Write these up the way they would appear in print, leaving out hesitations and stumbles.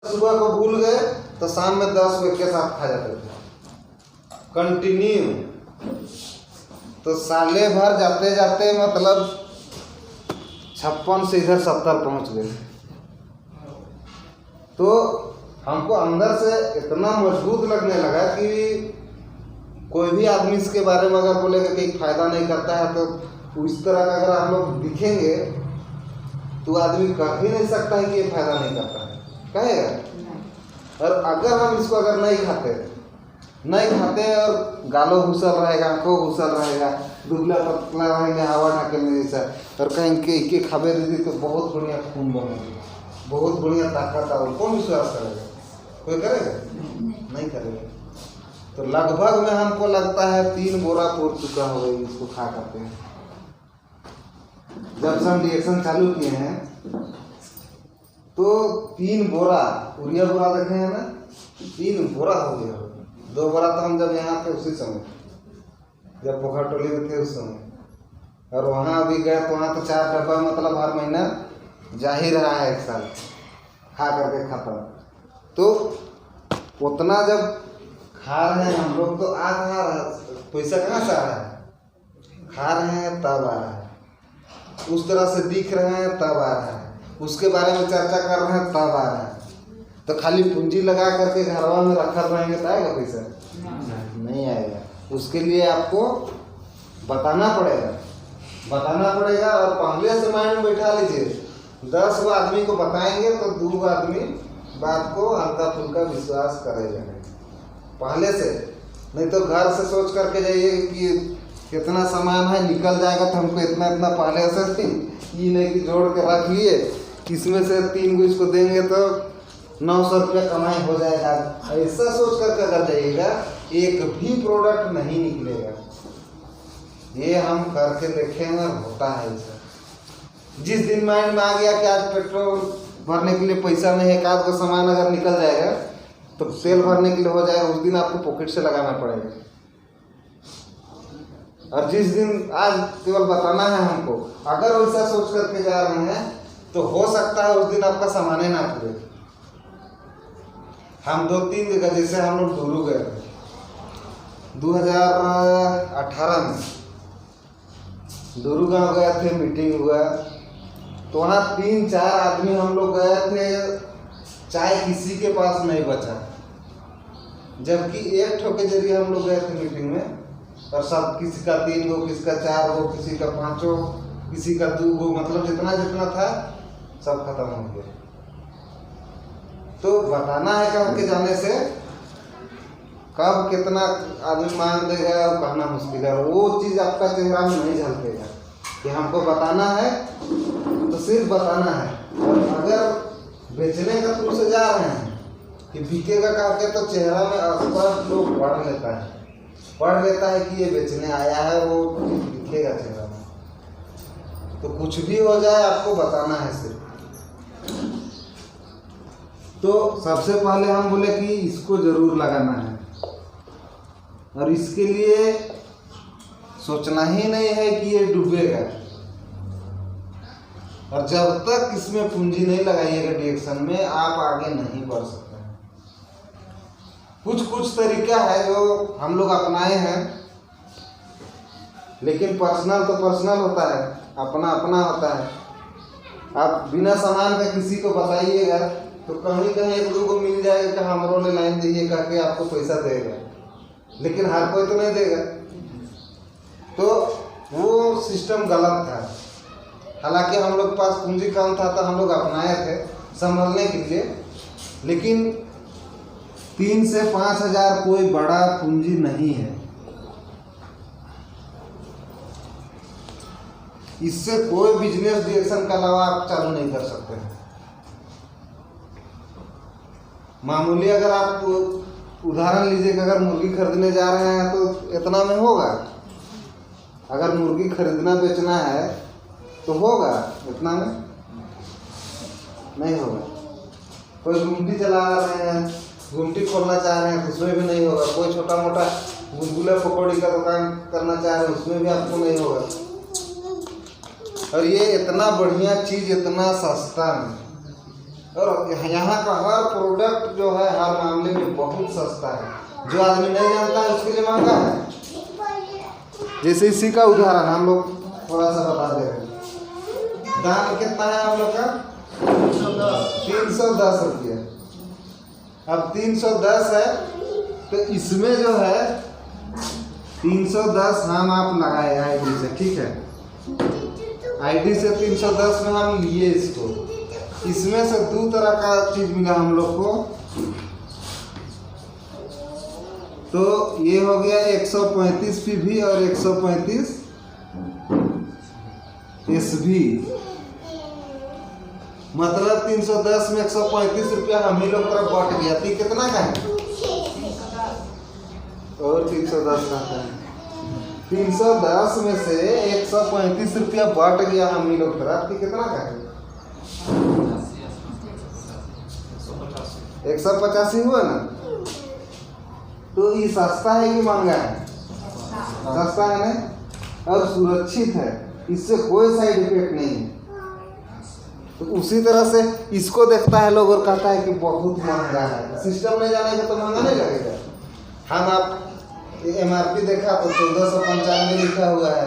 सुबह को भूल गए तो शाम में 10 को के साथ खा जाते थे कंटिन्यू। तो साले भर जाते जाते मतलब 56 से इधर 70 पहुंच गए। तो हमको अंदर से इतना मजबूत लगने लगा कि कोई भी आदमी इसके बारे में अगर बोलेगा कि फायदा नहीं करता है तो इस तरह का अगर आप लोग दिखेंगे तो आदमी कह ही नहीं सकता है कि ये फायदा नहीं करता है, कहेगा। और अगर हम इसको अगर नहीं खाते और गालों घुसल रहेगा, आंखों घुसल रहेगा, दुबला पतला रहेंगे हवा ढकेलने जैसा, और कहेंगे कि खाबे दीदी तो बहुत बढ़िया खून बनेगी, बहुत बढ़िया ताकत है, कौन विश्वास करेगा? कोई करेगा? नहीं करेगा। तो लगभग में हमको लगता है 3 बोरा पूर चुका हो गई इसको खा करते हैं। जब से हम रिएक्शन चालू किए हैं तो 3 बोरा यूरिया बोरा देखे हैं ना, 3 बोरा हो गया। 2 बोरा तो हम जब यहाँ थे उसी समय, जब पोखर टोली में थे उस समय, और वहाँ भी गए तो वहाँ तो 4 डब्बा मतलब हर महीना जा ही रहा है, 1 साल खा करके खत्म। तो उतना जब खा रहे हैं हम लोग तो आ रहा है पैसा, कहाँ से आ रहा है? खा रहे हैं तब आ रहा है, उस तरह से दिख रहे हैं तब आ रहा है, उसके बारे में चर्चा कर रहे हैं तब आ रहा है। तो खाली पूंजी लगा करके घरवा में रखा रहेंगे तो आएगा पैसा? नहीं आएगा। उसके लिए आपको बताना पड़ेगा और पहले से माइंड में बैठा लीजिए। 10 गो आदमी को बताएंगे तो 2 गो आदमी बात को हल्का फुल्का विश्वास करेगा पहले से। नहीं तो घर से सोच करके जाइए कि कितना सामान है निकल जाएगा तो हमको इतना पहले से ये नहीं कि जोड़ के रख लिए, इसमें से 3 गो इसको देंगे तो 900 रुपया कमाई हो जाएगा। ऐसा सोच करके अगर जाइएगा एक भी प्रोडक्ट नहीं निकलेगा। ये हम करके देखेंगे और होता है ऐसा। जिस दिन माइंड में आ गया कि आज पेट्रोल भरने के लिए पैसा नहीं है, 1 आध को सामान अगर निकल जाएगा तो तेल भरने के लिए हो जाएगा, उस दिन आपको पॉकेट से लगाना पड़ेगा। और जिस दिन आज केवल बताना है हमको, अगर वैसा सोच करके जा रहे हैं तो हो सकता है उस दिन आपका सामान ही ना पूरे। हम 2-3 जगह, जैसे हम लोग डुरू गए थे 2018 में, डुरू गाँव गए थे, मीटिंग हुआ तो वहाँ 3-4 आदमी हम लोग गए थे, चाय किसी के पास नहीं बचा। जबकि 1 ठो के जरिए हम लोग गए थे मीटिंग में, और सब किसी का 3 गो, किसी का 4 गो, किसी का 5 गो, किसी का 2 गो, मतलब जितना था सब खत्म हो गया। तो बताना है कहाँ के जाने से, कब कितना आदमी मांग देगा वो कहना मुश्किल है। वो चीज़ आपका चेहरा में नहीं झलकेगा कि हमको बताना है, तो सिर्फ बताना है। और अगर बेचने का थ्रू से जा रहे हैं कि बिकेगा करके, तो चेहरा में आसपास लोग पढ़ लेता है कि ये बेचने आया है, वो दिखेगा चेहरा में। तो कुछ भी हो जाए आपको बताना है सिर्फ। तो सबसे पहले हम बोले कि इसको जरूर लगाना है, और इसके लिए सोचना ही नहीं है कि ये डूबेगा। और जब तक इसमें पूंजी नहीं लगाइएगा डायरेक्शन में, आप आगे नहीं बढ़ सकते। कुछ तरीका है जो हम लोग अपनाए हैं, लेकिन पर्सनल तो पर्सनल होता है, अपना होता है। आप बिना सामान का किसी को बताइएगा तो कहीं 1-2 को मिल जाएगा कि हमरो ले लाइन दीजिए करके आपको पैसा देगा, लेकिन हर कोई तो नहीं देगा। तो वो सिस्टम गलत था। हालांकि हम लोग के पास पूंजी कम था तो हम लोग अपनाए थे संभलने के लिए, लेकिन 3 से 5 हज़ार कोई बड़ा पूंजी नहीं है। इससे कोई बिजनेस डायरेक्शन का अलावा आप चालू नहीं कर सकते हैं। मामूली अगर आप उदाहरण लीजिए कि अगर मुर्गी खरीदने जा रहे हैं तो इतना में होगा। अगर मुर्गी खरीदना बेचना है तो होगा, इतना में नहीं होगा। कोई गुमटी चला रहे हैं, गुमटी खोलना चाह रहे हैं तो उसमें भी नहीं होगा। कोई छोटा मोटा गुलगुला पकौड़ी का दुकान करना चाह रहे हैं, उसमें भी आपको नहीं होगा। और ये इतना बढ़िया चीज़ इतना सस्ता में, और यहाँ का हर प्रोडक्ट जो है हर मामले में बहुत सस्ता है। जो आदमी नहीं जानता है उसके लिए महंगा है। जैसे इसी का उदाहरण हम लोग थोड़ा सा बता दे रहे हैं। दाम कितना है हम लोग का? 310 रुपये। अब 310 है तो इसमें जो है 310 हम आप लगाए आईडी से, ठीक है। आईडी से 310 में हम लिए इसको। इसमें से दो तरह का चीज मिला हम लोग को। तो ये हो गया 135 PV और 135 SV। मतलब 310 में 135 रुपया हम ही लोग तरफ बट गया। तो कितना का है? और 310 का है। 310 में से 135 रुपया बट गया हम ही लोग तरफ। तो कितना का है? 185 हुआ ना। तो ये सस्ता है कि महंगा है? सस्ता है ना, और सुरक्षित है। इससे कोई साइड इफेक्ट नहीं है। तो उसी तरह से इसको देखता है लोग और कहता है कि बहुत महंगा है। सिस्टम नहीं जानेगा तो महंगा नहीं लगेगा। हम आप MRP देखा तो 1495 लिखा हुआ है।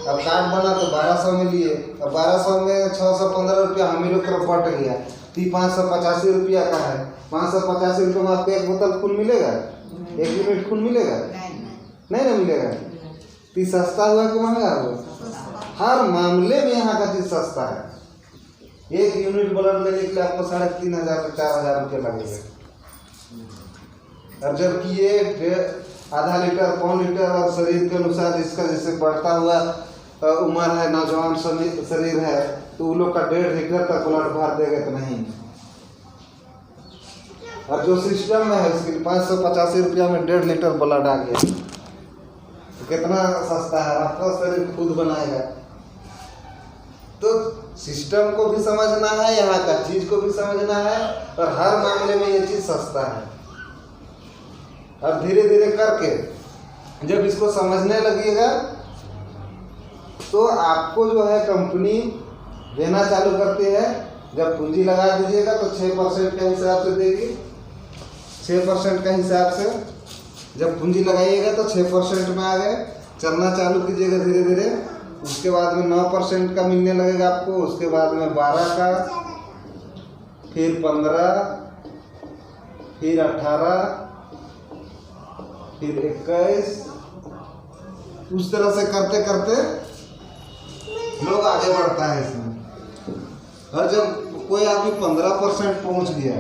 अब कार्ड बना तो 1200 में लिए। अब 1200 में 615 रुपया हम ही लोग तरफ बट गया। 585 रुपया का है। 585 रुपये में आपको एक बोतल फुल मिलेगा? 1 यूनिट फुल मिलेगा? नहीं ना मिलेगा। तो सस्ता हुआ कि महंगा हुआ? हर मामले में यहाँ का चीज सस्ता है। 1 यूनिट ब्लड लेने के लिए आपको 3500 से 4000 रुपये लगेगा। और जबकि ये आधा लीटर, पौन लीटर और शरीर के अनुसार जिसका जैसे बढ़ता हुआ उम्र है, नौजवान शरीर है, तो वो लोग का 1.5 लीटर तक ब्लड भर देगा तो नहीं। और जो सिस्टम में है उसके 585 रुपया में 1.5 लीटर ब्लड आ गया। तो कितना सस्ता है। आपका शरीर खुद बनाएगा। तो सिस्टम को भी समझना है, यहाँ का चीज को भी समझना है, और हर मामले में ये चीज सस्ता है। और धीरे धीरे करके जब इसको समझने लगिएगा तो आपको जो है कंपनी देना चालू करती है। जब पूंजी लगा दीजिएगा तो 6% के हिसाब से देगी। 6% के हिसाब से जब पूंजी लगाइएगा तो 6% में आ गए। चलना चालू कीजिएगा धीरे धीरे। उसके बाद में 9% का मिलने लगेगा आपको। उसके बाद में 12 का, फिर 15, फिर 18, फिर 21। उस तरह से करते करते लोग आगे बढ़ता है इसमें। और जब कोई आदमी 15% पहुंच गया,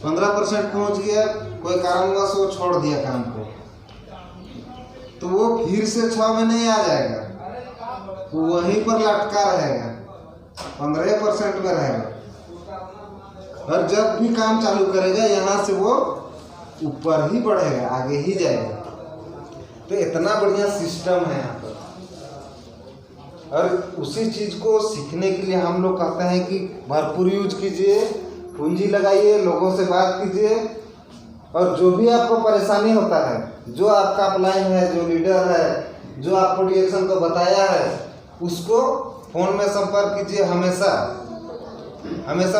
15% पहुंच गया, कोई कारणवश वो छोड़ दिया काम को, तो वो फिर से 6 में नहीं आ जाएगा। वो वहीं पर लटका रहेगा, 15% में रहेगा। और जब भी काम चालू करेगा यहाँ से वो ऊपर ही बढ़ेगा, आगे ही जाएगा। तो इतना बढ़िया सिस्टम है यहाँ पर। और उसी चीज को सीखने के लिए हम लोग कहते हैं कि भरपूर यूज कीजिए, पूंजी लगाइए, लोगों से बात कीजिए। और जो भी आपको परेशानी होता है, जो आपका अपलाइन है, जो लीडर है, जो आपको डिएक्शन को बताया है, उसको फोन में संपर्क कीजिए। हमेशा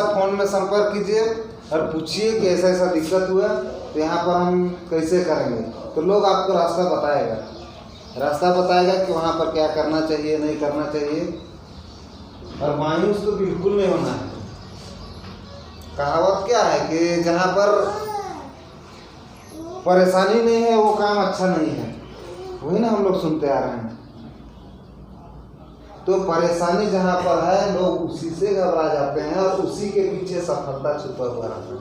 फोन में संपर्क कीजिए और पूछिए कि ऐसा ऐसा दिक्कत हुआ तो यहाँ पर हम कैसे करेंगे। तो लोग आपको रास्ता बताएगा कि वहाँ पर क्या करना चाहिए, नहीं करना चाहिए। और मायूस तो बिल्कुल नहीं होना है। कहावत क्या है कि जहाँ पर परेशानी नहीं है वो काम अच्छा नहीं है। वही ना हम लोग सुनते आ रहे हैं। तो परेशानी जहाँ पर है लोग उसी से घबरा जाते हैं और उसी के पीछे सफलता छुपा हुआ रहता है।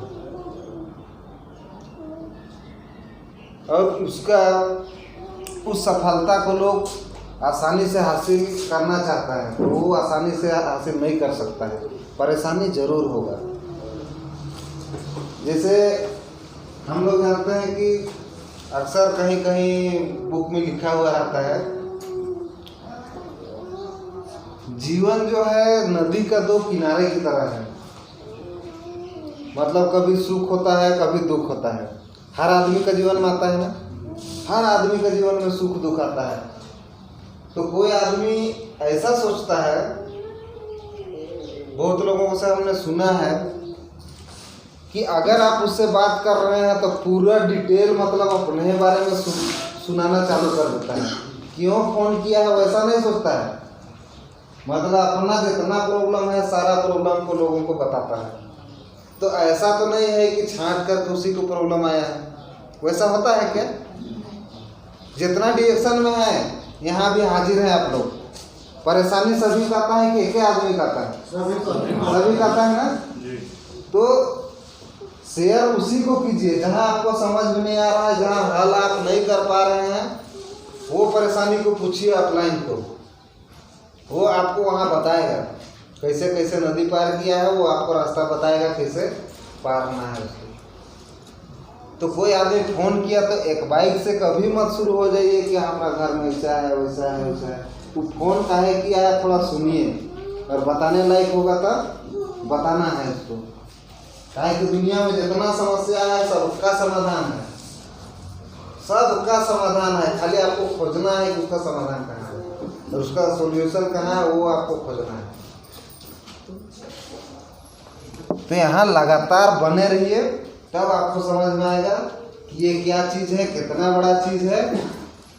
और उस सफलता को लोग आसानी से हासिल करना चाहता है तो वो आसानी से हासिल नहीं कर सकता है। परेशानी जरूर होगा। जैसे हम लोग जानते हैं कि अक्सर कहीं कहीं बुक में लिखा हुआ रहता है, जीवन जो है नदी का 2 किनारे की तरह है। मतलब कभी सुख होता है, कभी दुख होता है। हर आदमी का जीवन में आता है ना, हर आदमी का जीवन में सुख दुख आता है। तो कोई आदमी ऐसा सोचता है बहुत लोगों से हमने सुना है कि अगर आप उससे बात कर रहे हैं तो पूरा डिटेल मतलब अपने बारे में सुनाना चालू कर देता है। क्यों फ़ोन किया है वैसा नहीं सोचता है, मतलब अपना जितना प्रॉब्लम है सारा प्रॉब्लम को लोगों को बताता है। तो ऐसा तो नहीं है कि छांट कर उसी को प्रॉब्लम आया है, वैसा होता है क्या? जितना डायरेक्शन में है यहाँ भी हाजिर है आप लोग। परेशानी सभी का आता है कि एक आदमी का आता है? सभी का आता है ना। तो शेयर उसी को कीजिए जहाँ आपको समझ में नहीं आ रहा है, जहाँ हल आप नहीं कर पा रहे हैं, वो परेशानी को पूछिए ऑफलाइन को, वो आपको वहाँ बताएगा कैसे कैसे नदी पार किया है, वो आपको रास्ता बताएगा कैसे पार होना है उसको। तो कोई आदमी फ़ोन किया तो एक बाइक से कभी मत शुरू हो जाइए कि हमारा घर में ऐसा है वैसा है वैसा है। वो फ़ोन काहे किया है थोड़ा सुनिए, और बताने लायक होगा तो बताना है उसको। काहे कि दुनिया में जितना समस्या है सबका समाधान है, सबका समाधान है, खाली आपको खोजना है कि उसका समाधान कहाँ है और उसका सॉल्यूशन कहाँ है, वो आपको खोजना है। तो यहाँ लगातार बने रहिए, तब आपको समझ में आएगा कि ये क्या चीज़ है, कितना बड़ा चीज़ है।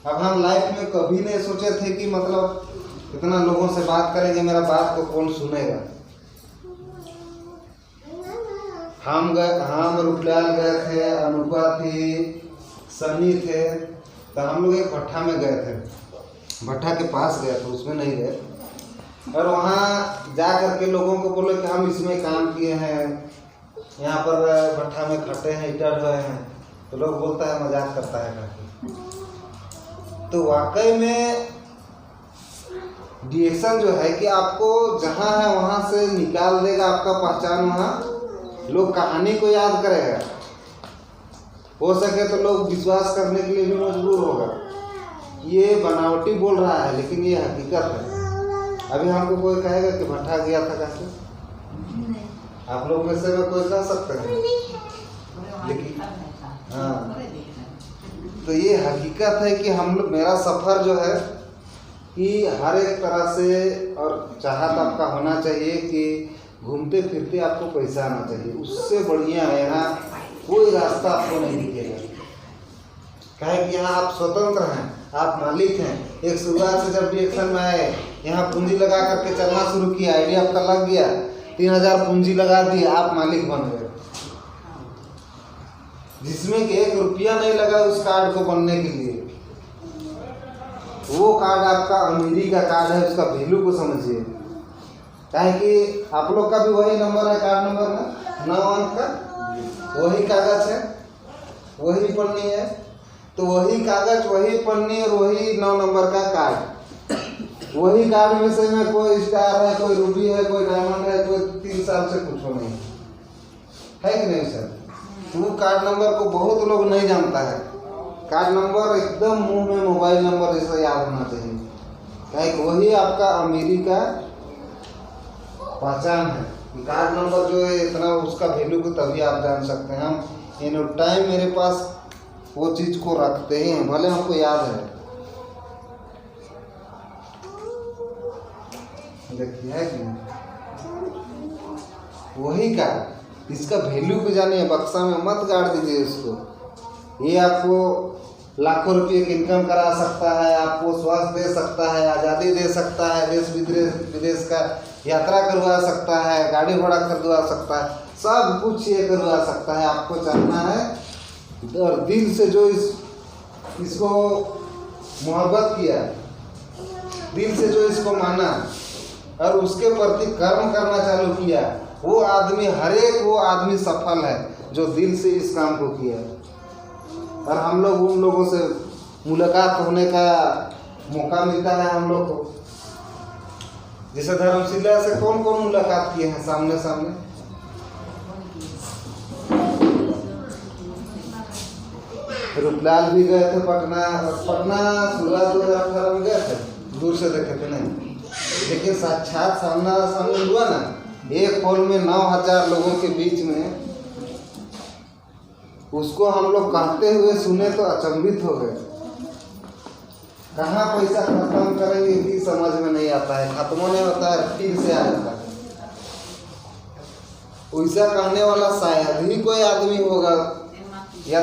अब हम लाइफ में कभी नहीं सोचे थे कि मतलब कितना लोगों से बात करेंगे, मेरा बात को कौन सुनेगा। हम रुपलाल गए थे, अनुपा थी, सनी थे, तो हम लोग एक भट्ठा में गए थे, भट्ठा के पास गए थे, उसमें नहीं गए। और वहाँ जा करके लोगों को बोले कि हम इसमें काम किए हैं, यहाँ पर भट्ठा में खटे हैं, ईटा ढोए हैं। तो लोग बोलता है मजाक करता है काफी। तो वाकई में डिएक्शन जो है कि आपको जहाँ है वहाँ से निकाल देगा, आपका पहचान वहाँ लोग कहानी को याद करेगा। हो सके तो लोग विश्वास करने के लिए भी मजबूर होगा, ये बनावटी बोल रहा है लेकिन ये हकीकत है। अभी हमको कोई कहेगा कि भट्ठा गया था कैसे, आप लोग में से कोई कह सकते हैं, लेकिन हाँ, तो ये हकीकत है कि हम लोग, मेरा सफ़र जो है कि हर एक तरह से और चाहत आपका होना चाहिए कि घूमते फिरते आपको पैसा आना चाहिए, उससे बढ़िया है यहाँ कोई रास्ता आपको नहीं दिखेगा। कहे कि यहाँ आप स्वतंत्र हैं, आप मालिक हैं। एक शुरुआत से जब डिएक्शन में आए, यहाँ पूंजी लगा करके चलना शुरू किया, आइडिया आपका लग गया, 3000 पूंजी लगा दी, आप मालिक बन गए, जिसमें कि 1 रुपया नहीं लगा उस कार्ड को बनने के लिए। वो कार्ड आपका अमीरी का कार्ड है, उसका वैल्यू को समझिए। काहे कि आप लोग का भी वही नंबर है, कार्ड नंबर ना 9 अंक का, वही कागज है, वही पन्नी है। तो वही कागज, वही पन्नी और वही 9 नंबर का कार्ड, वही कार्ड में से में कोई स्टार है, कोई रूबी है, कोई डायमंड है, कोई 3 साल से कुछ नहीं है कि नहीं सर? तो वो कार्ड नंबर को बहुत लोग नहीं जानता है। कार्ड नंबर एकदम मुंह में मोबाइल नंबर जैसा याद होना चाहिए, काहे कि वही आपका अमीरी का पहचान है। कार्ड नंबर जो है इतना, उसका वैल्यू को तभी आप जान सकते हैं। हम इन टाइम मेरे पास वो चीज़ को रखते ही हैं, भले हमको याद है। देखिए है कि वही कार्ड, इसका वैल्यू को जानिए, बक्सा में मत गाड़ दीजिए इसको। ये आपको लाखों रुपये की इनकम करा सकता है, आपको स्वास्थ्य दे सकता है, आज़ादी दे सकता है, देश विदेश का यात्रा करवा सकता है, गाड़ी घोड़ा खरीदवा सकता है, सब कुछ ये करवा सकता है। आपको चाहना है और दिल से जो इसको मोहब्बत किया, दिल से जो इसको माना और उसके प्रति कर्म करना चालू किया, वो आदमी, हर एक वो आदमी सफल है जो दिल से इस काम को किया। और हम लोग उन लोगों से मुलाकात होने का मौका मिलता है हम लोग को। जैसे धर्मशिला से कौन कौन मुलाकात किए हैं सामने सामने? रूपलाल भी गए थे पटना शुरुआत 2018 में गए थे, दूर से देखे थे नहीं, लेकिन साक्षात सामने हुआ ना, एक हॉल में 9000 लोगों के बीच में, उसको हम लोग कहते हुए सुने तो अचंभित हो गए। कहाँ पैसा खत्म करेंगे कि समझ में नहीं आता है, खत्म नहीं होता है, फिर से आ जाता है। वैसा कहने वाला शायद ही कोई आदमी होगा